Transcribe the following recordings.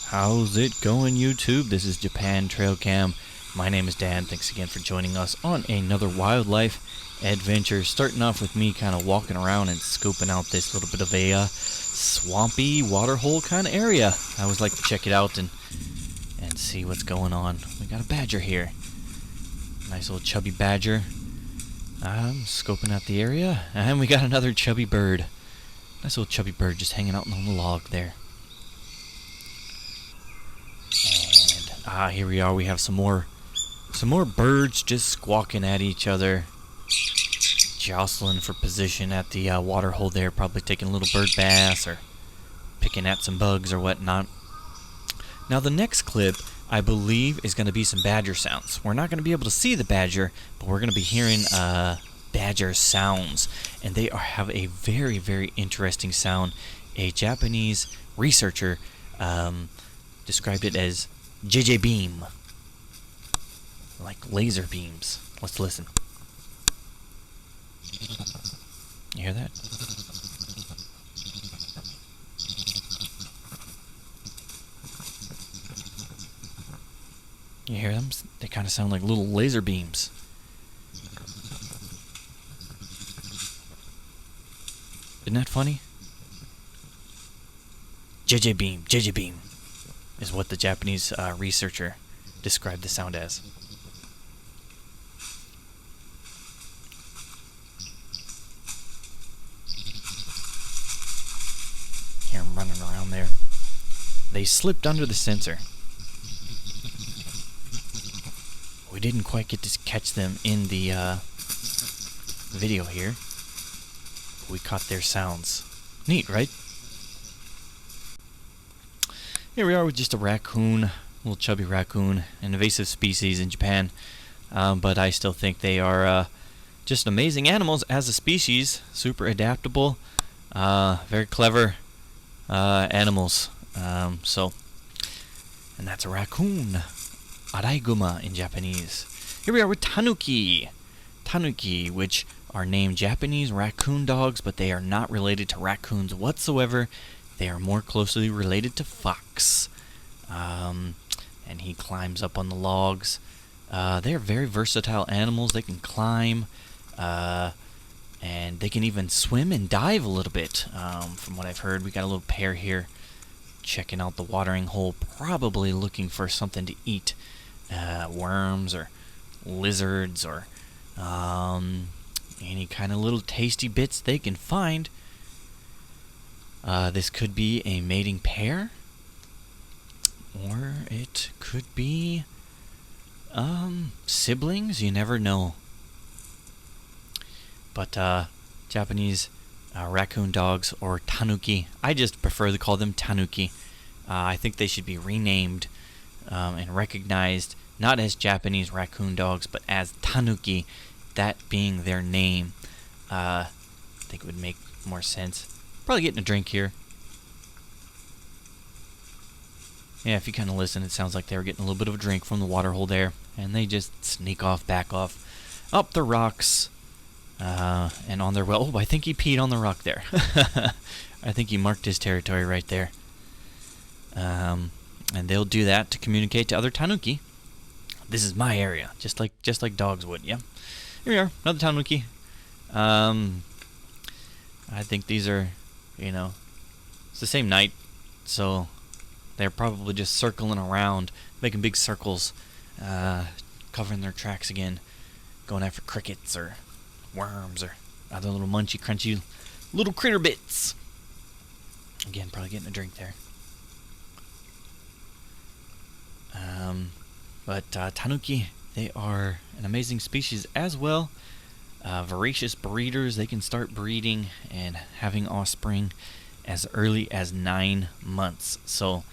How's it going, YouTube? This is Japan Trail Cam. My name is Dan. Thanks again for joining us on another wildlife adventure. Starting off with me kind of walking around and scoping out this little bit of a swampy waterhole kind of area. I always like to check it out and see what's going on. We got a badger here. Nice little chubby badger. I'm scoping out the area. And we got another chubby bird. Nice little chubby bird just hanging out on the log there. And here we are. We have some more birds just squawking at each other, jostling for position at the water hole there, probably taking a little bird bath or picking at some bugs or whatnot. Now the next clip, I believe, is going to be some badger sounds. We're not going to be able to see the badger, but we're going to be hearing badger sounds, and they have a very, very interesting sound. A Japanese researcher described it as JJ beam, like laser beams. Let's listen. You hear that? You hear them? They kind of sound like little laser beams. Isn't that funny? JJ beam is what the Japanese researcher described the sound as. Hear them running around there. They slipped under the sensor. We didn't quite get to catch them in the video here. We caught their sounds. Neat, right? Here we are with just a raccoon, little chubby raccoon, an invasive species in Japan. But I still think they are just amazing animals as a species. Super adaptable, very clever animals. And that's a raccoon. Araiguma in Japanese. Here we are with tanuki. Tanuki, which are named Japanese raccoon dogs, but they are not related to raccoons whatsoever. They are more closely related to fox. And he climbs up on the logs. They are very versatile animals. They can climb, and they can even swim and dive a little bit. From what I've heard, we got a little pair here checking out the watering hole, probably looking for something to eat. Worms or lizards or any kind of little tasty bits they can find. This could be a mating pair, or it could be siblings. You never know. But Japanese raccoon dogs, or tanuki, I just prefer to call them tanuki. I think they should be renamed and recognized not as Japanese raccoon dogs, but as tanuki, that being their name. I think it would make more sense. Probably getting a drink here. Yeah, if you kind of listen, it sounds like they were getting a little bit of a drink from the water hole there, and they just sneak off, back off, up the rocks, and on their way. Oh, I think he peed on the rock there. I think he marked his territory right there. And they'll do that to communicate to other tanuki. This is my area, just like dogs would. Yeah. Here we are, another tanuki. I think these are, it's the same night, so they're probably just circling around, making big circles, covering their tracks again, going after crickets or worms or other little munchy, crunchy little critter bits. Again, probably getting a drink there. But tanuki, they are an amazing species as well. Voracious breeders. They can start breeding and having offspring as early as 9 months. So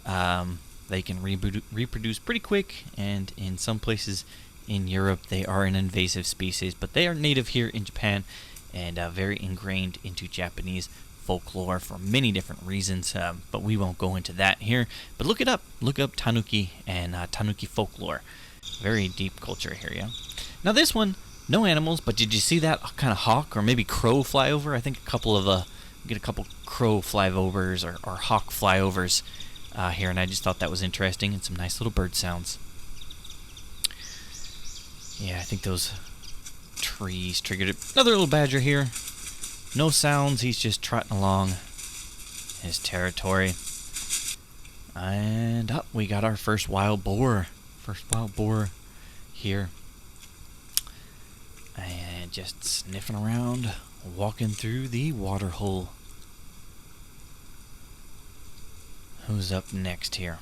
they can reproduce pretty quick, and in some places in Europe they are an invasive species, but they are native here in Japan and very ingrained into Japanese folklore for many different reasons, but we won't go into that here. But look it up. Look up tanuki and tanuki folklore. Very deep culture here, yeah? Now this one, no animals, but did you see that kind of hawk or maybe crow fly over? I think a couple crow flyovers or hawk flyovers here, and I just thought that was interesting, and some nice little bird sounds. Yeah, I think those trees triggered it. Another little badger here. No sounds, he's just trotting along his territory. And up, we got our first wild boar. First wild boar here. And just sniffing around, walking through the water hole. Who's up next here?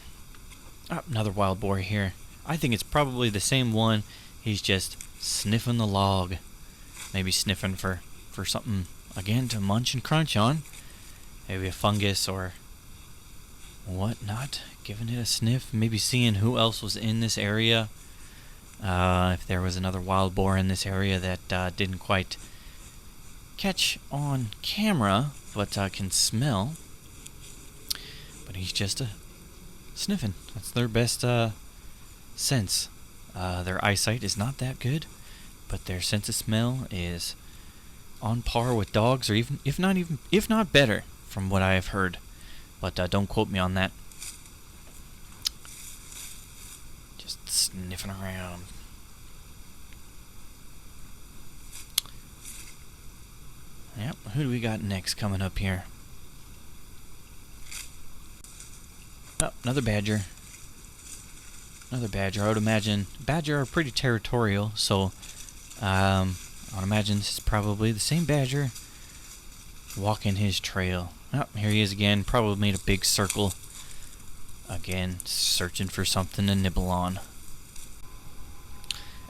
Oh, another wild boar here. I think it's probably the same one. He's just sniffing the log. Maybe sniffing for something, again, to munch and crunch on. Maybe a fungus or whatnot. Giving it a sniff. Maybe seeing who else was in this area. If there was another wild boar in this area that didn't quite catch on camera, but can smell. But he's just sniffing. That's their best sense. Their eyesight is not that good, but their sense of smell is on par with dogs, or even if not better, from what I have heard. But don't quote me on that. Just sniffing around. Yep. Who do we got next coming up here? Oh, another badger. Another badger. I would imagine badger are pretty territorial, so I would imagine this is probably the same badger walking his trail. Oh, here he is again. Probably made a big circle. Again, searching for something to nibble on.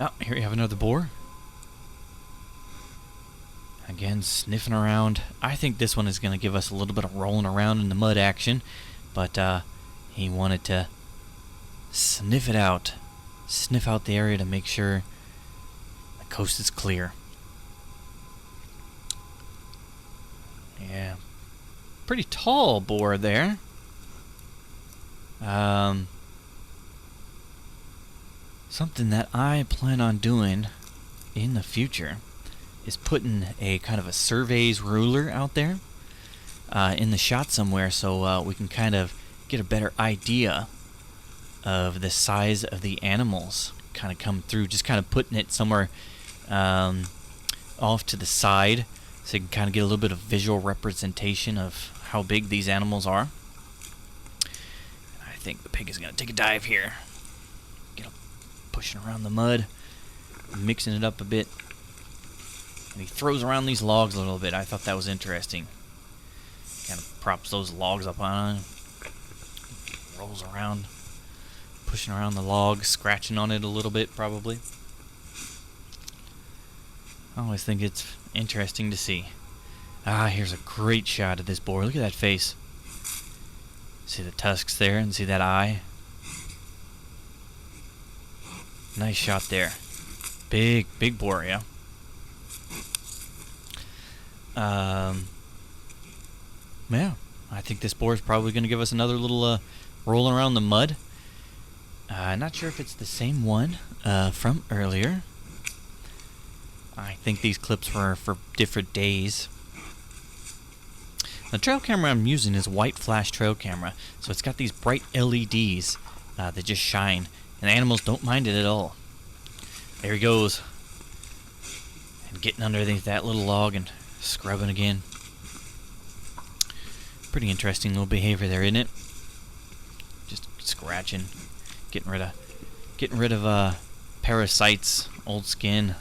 Oh, here you have another boar. Again, sniffing around. I think this one is going to give us a little bit of rolling around in the mud action, but he wanted to sniff it out. Sniff out the area to make sure the coast is clear. Yeah. Pretty tall boar there. Something that I plan on doing in the future is putting a kind of a surveys ruler out there in the shot somewhere, so we can kind of get a better idea of the size of the animals kind of come through. Just kind of putting it somewhere off to the side, so you can kind of get a little bit of visual representation of how big these animals are. I think the pig is going to take a dive here. Get him pushing around the mud, mixing it up a bit. And he throws around these logs a little bit. I thought that was interesting. Kind of props those logs up on him. Rolls around, pushing around the log, scratching on it a little bit, probably. I always think it's interesting to see. Ah, here's a great shot of this boar. Look at that face. See the tusks there, and see that eye? Nice shot there. Big boar, yeah. Yeah, I think this boar is probably going to give us another little roll around the mud. Not sure if it's the same one from earlier. I think these clips were for different days. The trail camera I'm using is white flash trail camera, so it's got these bright LEDs that just shine, and the animals don't mind it at all. There he goes. And getting underneath that little log and scrubbing again. Pretty interesting little behavior there, isn't it? Just scratching, getting rid of parasites, old skin,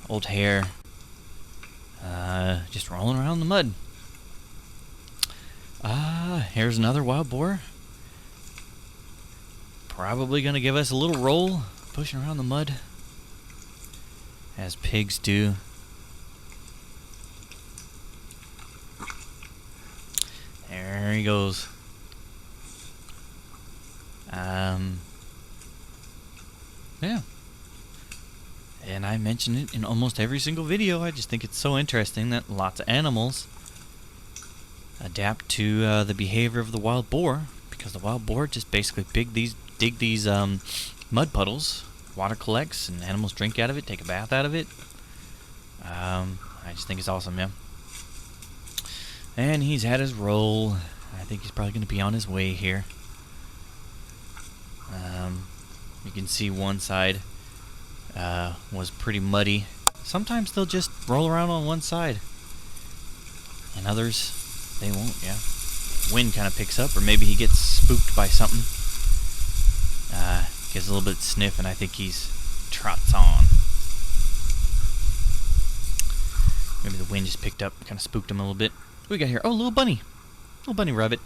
old hair, just rolling around in the mud. Here's another wild boar. Probably gonna give us a little roll, pushing around the mud, as pigs do. There he goes. Yeah. And I mention it in almost every single video. I just think it's so interesting that lots of animals adapt to the behavior of the wild boar, because the wild boar just basically dig these mud puddles. Water collects and animals drink out of it, take a bath out of it. I just think it's awesome, yeah. And he's had his roll. I think he's probably going to be on his way here. You can see one side was pretty muddy. Sometimes they'll just roll around on one side, and others they won't. Yeah, wind kind of picks up, or maybe he gets spooked by something. Gets a little bit sniff, and I think he's trots on. Maybe the wind just picked up, kind of spooked him a little bit. What we got here? Oh, little bunny rabbit.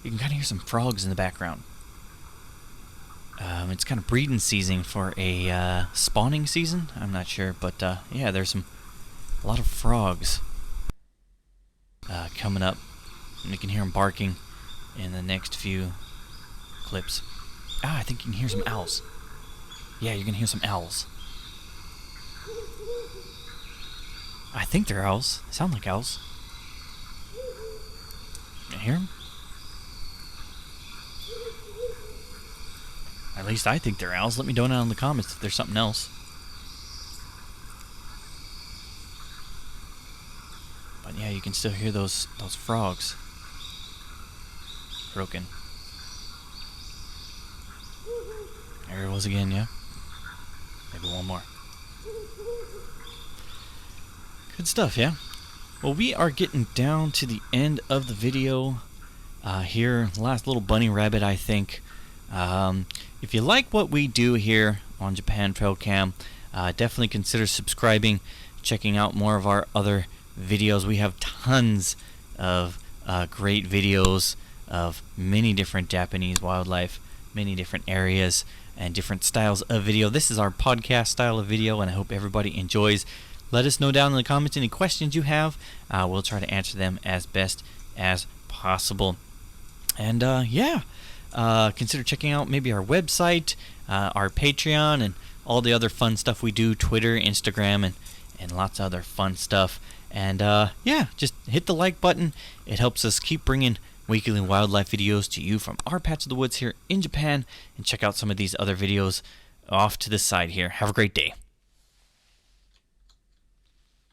You can kind of hear some frogs in the background. It's kind of breeding season for a spawning season. I'm not sure, but yeah, there's a lot of frogs coming up, and you can hear them barking in the next few clips. I think you can hear some owls. Yeah, you can hear some owls. I think they're owls. They sound like owls. You hear them? At least I think they're owls. Let me know down in the comments if there's something else. But yeah, you can still hear those frogs croaking. There it was again, yeah? Maybe one more. Good stuff, yeah? Well, we are getting down to the end of the video here. Last little bunny rabbit, I think. If you like what we do here on Japan Trail Cam, definitely consider subscribing, checking out more of our other videos. We have tons of great videos of many different Japanese wildlife, many different areas, and different styles of video. This is our podcast style of video, and I hope everybody enjoys. Let us know down in the comments any questions you have. We'll try to answer them as best as possible. And yeah. Consider checking out maybe our website, our Patreon, and all the other fun stuff we do, Twitter, Instagram, and lots of other fun stuff. And yeah, just hit the like button. It helps us keep bringing weekly wildlife videos to you from our patch of the woods here in Japan. And check out some of these other videos off to the side here. Have a great day.